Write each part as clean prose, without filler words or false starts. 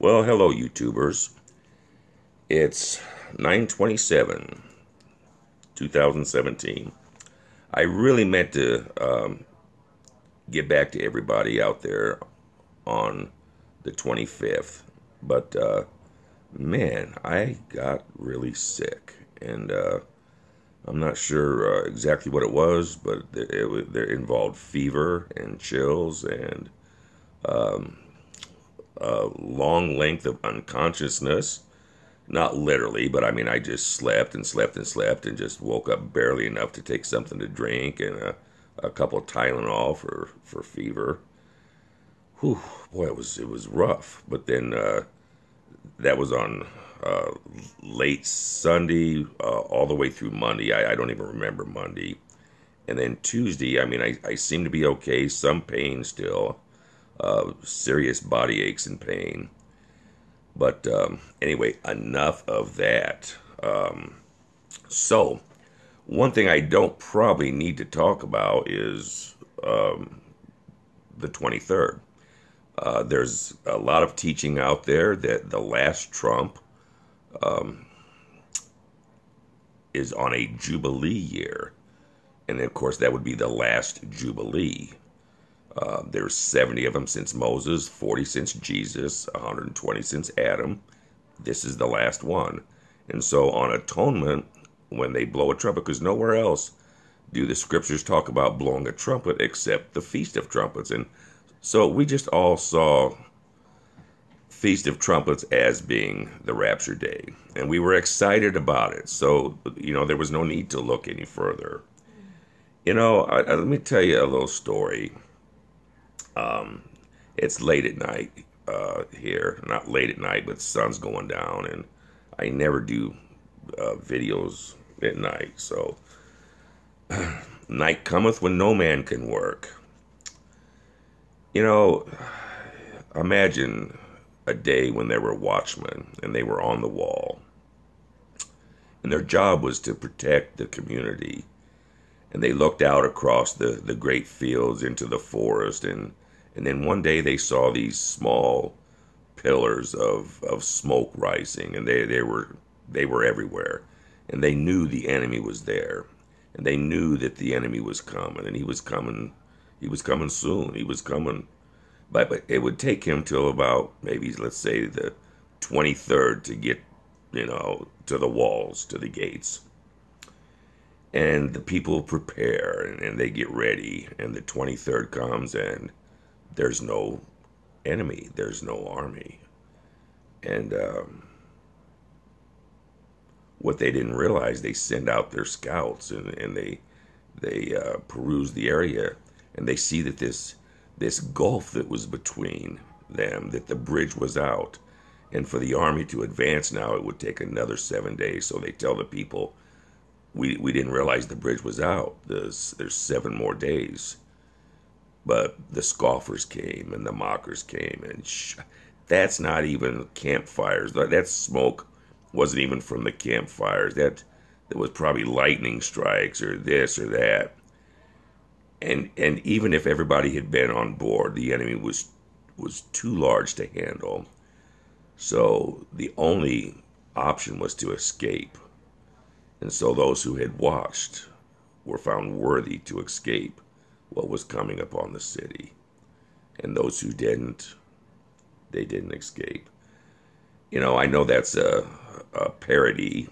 Well, hello, YouTubers. It's 9/27, 2017. I really meant to get back to everybody out there on the 25th, but man, I got really sick, and I'm not sure exactly what it was, but it involved fever and chills and a long length of unconsciousness. Not literally, but I mean, I just slept and slept and slept and just woke up barely enough to take something to drink and a couple of Tylenol for fever. Whew, boy, it was rough. But then that was on uh, late Sunday, all the way through Monday. I don't even remember Monday. And then Tuesday, I mean, I seem to be okay. Some pain still, serious body aches and pain. But anyway, enough of that. So, one thing I don't probably need to talk about is the 23rd. There's a lot of teaching out there that the last Trump is on a Jubilee year. And of course, that would be the last Jubilee. There's 70 of them since Moses, 40 since Jesus, 120 since Adam. This is the last one. And so on Atonement, when they blow a trumpet, because nowhere else do the scriptures talk about blowing a trumpet except the Feast of Trumpets. And so we just all saw Feast of Trumpets as being the rapture day. And we were excited about it. So, there was no need to look any further. Let me tell you a little story. It's late at night here. Not late at night, but the sun's going down, and I never do videos at night. So, night cometh when no man can work. Imagine a day when there were watchmen, and they were on the wall, and their job was to protect the community. And they looked out across the great fields into the forest, and then one day they saw these small pillars of smoke rising, and they were everywhere. And they knew the enemy was there. And they knew that the enemy was coming, and he was coming soon. He was coming. But it would take him till about maybe, let's say, the 23rd to get, to the walls, to the gates. And the people prepare, and they get ready, and the 23rd comes, and there's no enemy, there's no army. And what they didn't realize, they send out their scouts, and they peruse the area, and they see that this gulf that was between them, that the bridge was out, and for the army to advance now, it would take another 7 days. So they tell the people, we didn't realize the bridge was out. There's 7 more days. But the scoffers came and the mockers came, and that's not even campfires. That smoke wasn't even from the campfires. That was probably lightning strikes or this or that. And even if everybody had been on board, the enemy was too large to handle. So the only option was to escape. And so those who had watched were found worthy to escape what was coming upon the city. And those who didn't, they didn't escape. I know that's a parody,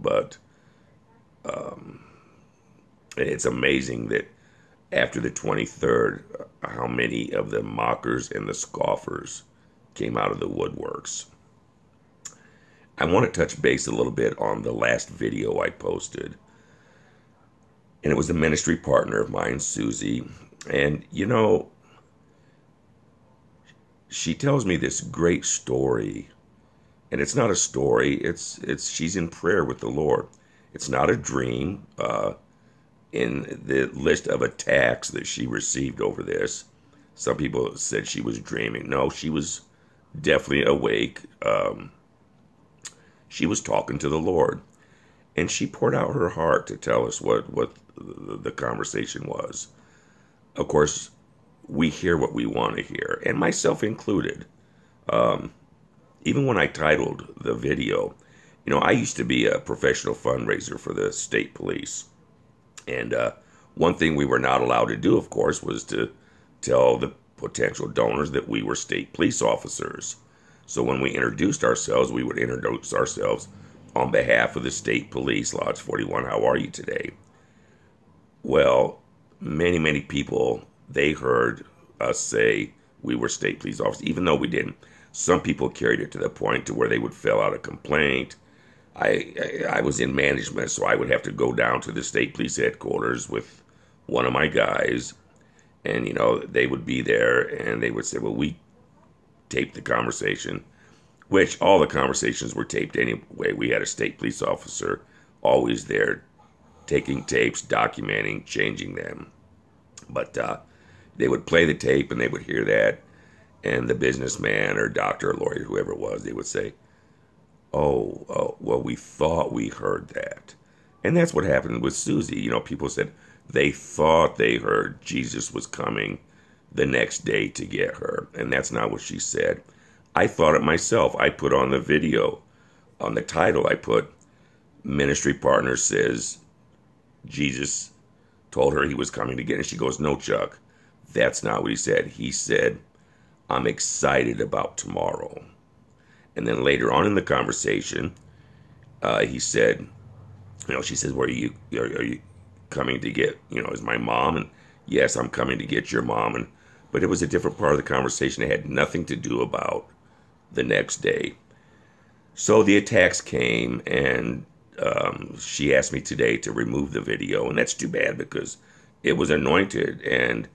but it's amazing that after the 23rd, how many of the mockers and the scoffers came out of the woodworks. I want to touch base a little bit on the last video I posted. And it was a ministry partner of mine, Susie. And, she tells me this great story. And it's not a story. It's she's in prayer with the Lord. It's not a dream. In the list of attacks that she received over this, some people said she was dreaming. No, she was definitely awake. She was talking to the Lord, and she poured out her heart to tell us what the conversation was. Of course, we hear what we want to hear, and myself included. even when I titled the video, I used to be a professional fundraiser for the state police. And one thing we were not allowed to do, of course, was to tell the potential donors that we were state police officers. So when we introduced ourselves, we would introduce ourselves on behalf of the state police, Lodge 41, how are you today? Well, many, many people, they heard us say we were state police officers, even though we didn't. Some people carried it to the point to where they would fill out a complaint. I was in management, so I would have to go down to the state police headquarters with one of my guys, and they would be there, and they would say, well, we taped the conversation, which all the conversations were taped anyway. We had a state police officer always there taking tapes, documenting, changing them. But they would play the tape, and they would hear that, and the businessman or doctor or lawyer, whoever it was, they would say, oh, well, we thought we heard that. And that's what happened with Susie. People said they thought they heard Jesus was coming the next day to get her. And that's not what she said. I thought it myself. I put on the video, on the title, I put, ministry partner says Jesus told her he was coming to get her. And she goes, no, Chuck, that's not what he said. He said, I'm excited about tomorrow. And then later on in the conversation, he said, she says, are you coming to get, is my mom? And yes, I'm coming to get your mom. But it was a different part of the conversation. It had nothing to do about the next day. So the attacks came, and she asked me today to remove the video. And that's too bad, because it was anointed. And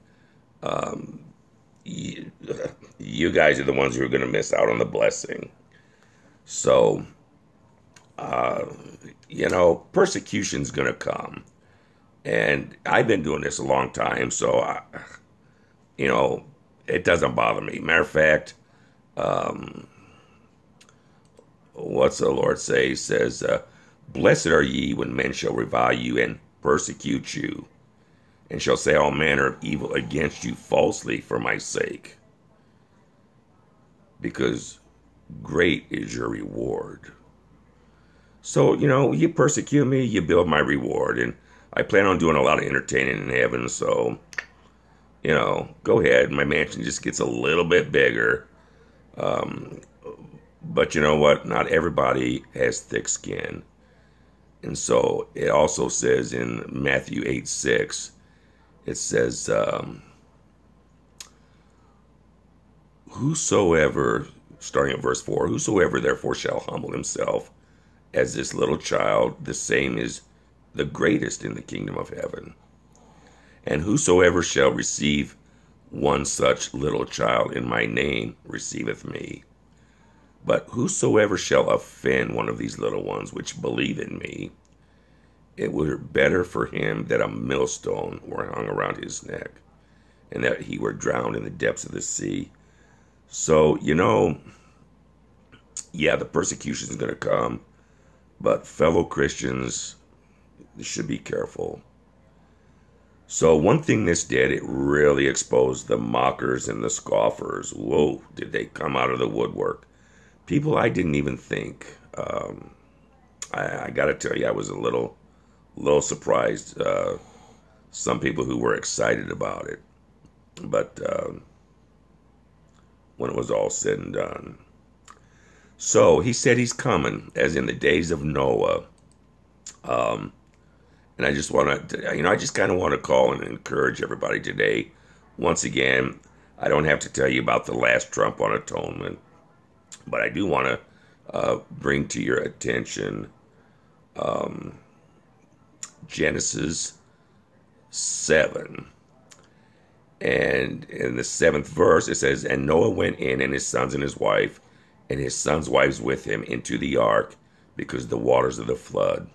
you guys are the ones who are going to miss out on the blessing. So, persecution's going to come. And I've been doing this a long time, so, it doesn't bother me. Matter of fact, what's the Lord say? He says, blessed are ye when men shall revile you and persecute you, and shall say all manner of evil against you falsely for my sake. Because great is your reward. So, you persecute me, you build my reward. And I plan on doing a lot of entertaining in heaven. So, go ahead. My mansion just gets a little bit bigger. But you know what? Not everybody has thick skin. And so it also says in Matthew 8:6, it says, whosoever, starting at verse 4, whosoever therefore shall humble himself as this little child, the same is the greatest in the kingdom of heaven. And whosoever shall receive one such little child in my name receiveth me. But whosoever shall offend one of these little ones which believe in me, it were better for him that a millstone were hung around his neck, and that he were drowned in the depths of the sea. So, yeah, the persecution is going to come, but fellow Christians should be careful. So one thing this did, it really exposed the mockers and the scoffers. Whoa, did they come out of the woodwork? People I didn't even think. I got to tell you, I was a little surprised. Some people who were excited about it. But when it was all said and done. So he said he's coming, as in the days of Noah. And I just want to, I just kind of want to call and encourage everybody today. Once again, I don't have to tell you about the last trump on atonement, but I do want to bring to your attention Genesis 7. And in the 7th verse, it says, and Noah went in, and his sons and his wife, and his sons' wives with him, into the ark, because of the waters of the flood.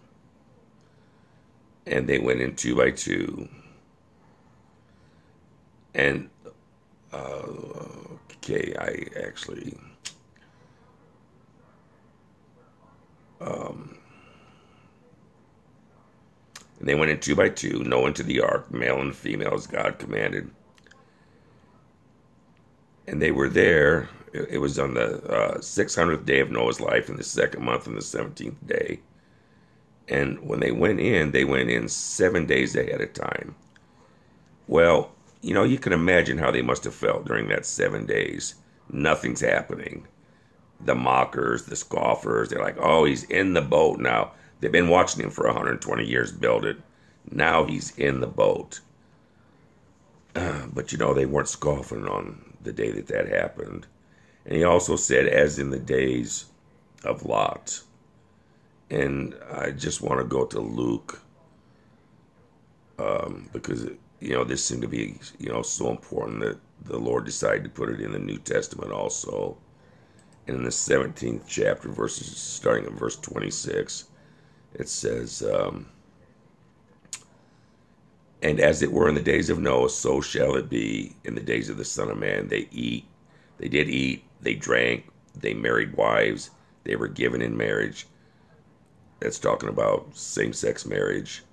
And they went in 2 by 2. And, okay, I actually, and they went in 2 by 2, Noah into the ark, male and female, as God commanded. And they were there. It was on the 600th day of Noah's life in the second month and the 17th day. And when they went in 7 days ahead of time. Well, you can imagine how they must have felt during that 7 days. Nothing's happening. The mockers, the scoffers, they're like, oh, he's in the boat now. They've been watching him for 120 years build it. Now he's in the boat. But they weren't scoffing on the day that happened. And he also said, as in the days of Lot. And I just want to go to Luke, because, this seemed to be, so important that the Lord decided to put it in the New Testament also. And in the 17th chapter, starting at verse 26, it says, and as it were in the days of Noah, so shall it be in the days of the Son of Man. They did eat, they drank, they married wives, they were given in marriage. That's talking about same-sex marriage,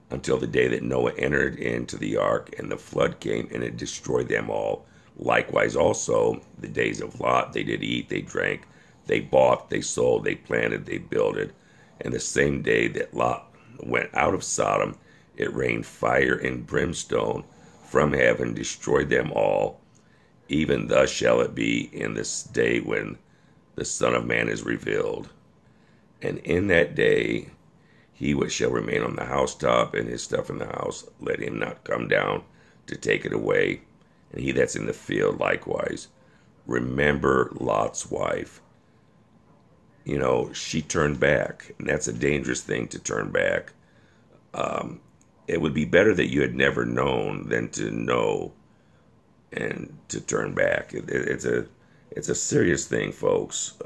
until the day that Noah entered into the ark, and the flood came, and it destroyed them all. Likewise also, the days of Lot, they did eat, they drank, they bought, they sold, they planted, they builded. And the same day that Lot went out of Sodom, it rained fire and brimstone from heaven, destroyed them all. Even thus shall it be in this day when the Son of Man is revealed. And in that day, he which shall remain on the housetop, and his stuff in the house, let him not come down to take it away. And he that's in the field likewise. Remember Lot's wife. She turned back, and that's a dangerous thing, to turn back. It would be better that you had never known than to know and to turn back. It's a serious thing, folks.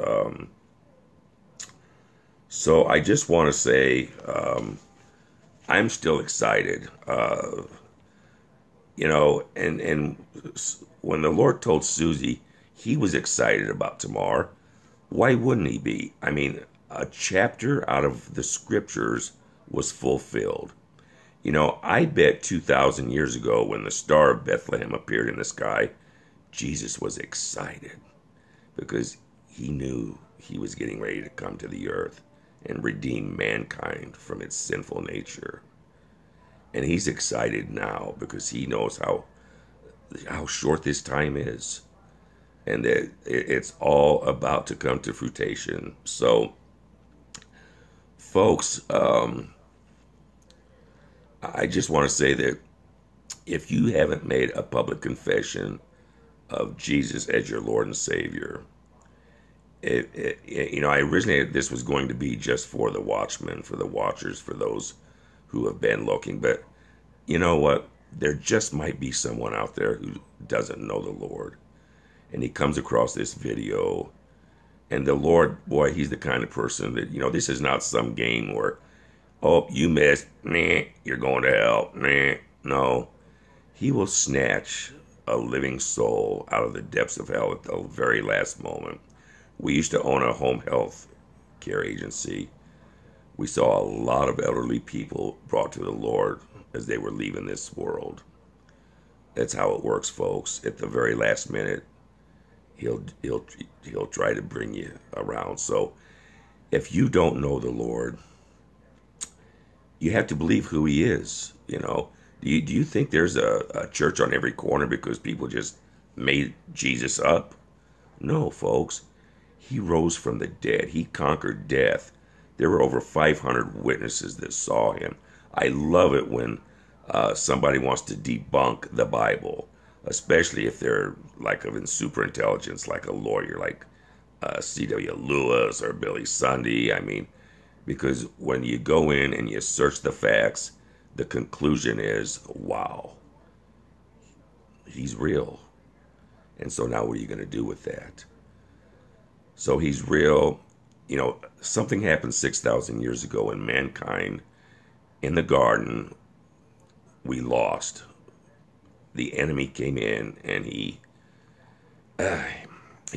So I just want to say, I'm still excited. And when the Lord told Susie he was excited about tomorrow, why wouldn't he be? I mean, a chapter out of the scriptures was fulfilled. I bet 2,000 years ago, when the star of Bethlehem appeared in the sky, Jesus was excited because he knew he was getting ready to come to the earth and redeem mankind from its sinful nature. And he's excited now because he knows how short this time is, and that it's all about to come to fruition. So, folks, I just want to say that if you haven't made a public confession of Jesus as your Lord and Savior, I originally, this was going to be just for the watchmen, for the watchers, for those who have been looking. But you know what? There just might be someone out there who doesn't know the Lord. And he comes across this video. And the Lord, boy, he's the kind of person that, this is not some game where, oh, you missed, meh, you're going to hell, meh. No, he will snatch a living soul out of the depths of hell at the very last moment. We used to own a home health care agency. We saw a lot of elderly people brought to the Lord as they were leaving this world. That's how it works, folks. At the very last minute, he'll try to bring you around. So if you don't know the Lord, you have to believe who he is. Do you think there's a church on every corner because people just made Jesus up? No, folks. He rose from the dead. He conquered death. There were over 500 witnesses that saw him. I love it when somebody wants to debunk the Bible, especially if they're like of super intelligence, like a lawyer, like C.W. Lewis or Billy Sunday. I mean, because when you go in and you search the facts, the conclusion is, wow, he's real. And so now what are you going to do with that? So he's real. Something happened 6,000 years ago in mankind. In the garden, we lost. The enemy came in and he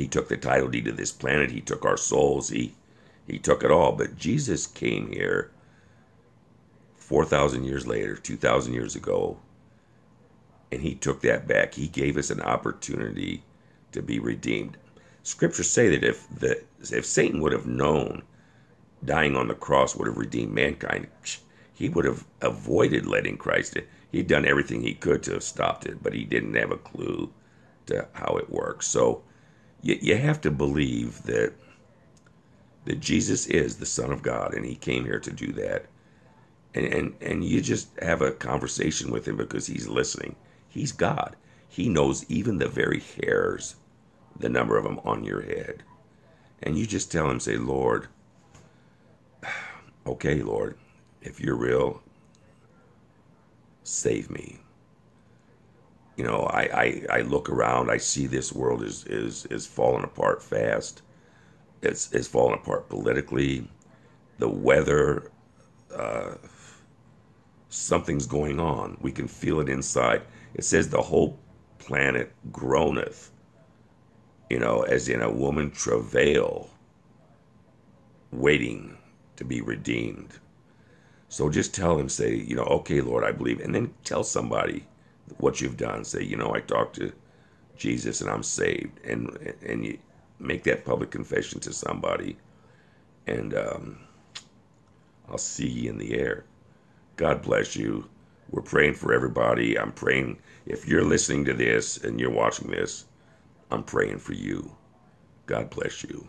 took the title deed of this planet. He took our souls. He took it all. But Jesus came here 4,000 years later, 2,000 years ago, and he took that back. He gave us an opportunity to be redeemed. Scriptures say that if Satan would have known dying on the cross would have redeemed mankind, he would have avoided letting Christ in. He'd done everything he could to have stopped it, but he didn't have a clue to how it works. So you have to believe that Jesus is the Son of God, and he came here to do that. And you just have a conversation with him because he's listening. He's God. He knows even the very hairs, the number of them on your head. And you just tell him, say, Lord, okay, Lord, if you're real, save me. You know, I look around, I see this world is falling apart fast. It's falling apart politically. The weather, something's going on. We can feel it inside. It says the whole planet groaneth, you know, as in a woman travail, waiting to be redeemed. So just tell him, say, you know, okay, Lord, I believe. And then tell somebody what you've done. Say, you know, I talked to Jesus and I'm saved. And you make that public confession to somebody. And I'll see you in the air. God bless you. We're praying for everybody. I'm praying. If you're listening to this and you're watching this, I'm praying for you. God bless you.